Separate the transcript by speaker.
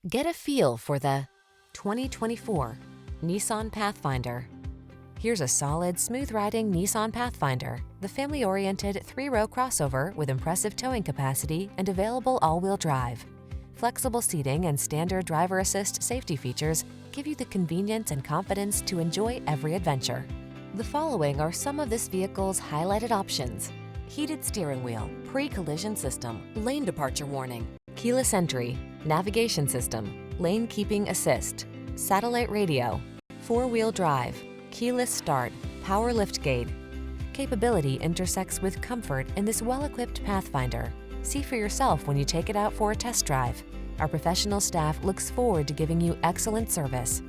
Speaker 1: Get a feel for the 2024 Nissan Pathfinder. Here's a solid, smooth-riding Nissan Pathfinder, the family-oriented three-row crossover with impressive towing capacity and available all-wheel drive. Flexible seating and standard driver assist safety features give you the convenience and confidence to enjoy every adventure. The following are some of this vehicle's highlighted options: heated steering wheel, pre-collision system, lane departure warning, keyless entry, navigation system, lane keeping assist, satellite radio, four-wheel drive, keyless start, power liftgate. Capability intersects with comfort in this well-equipped Pathfinder. See for yourself when you take it out for a test drive. Our professional staff looks forward to giving you excellent service.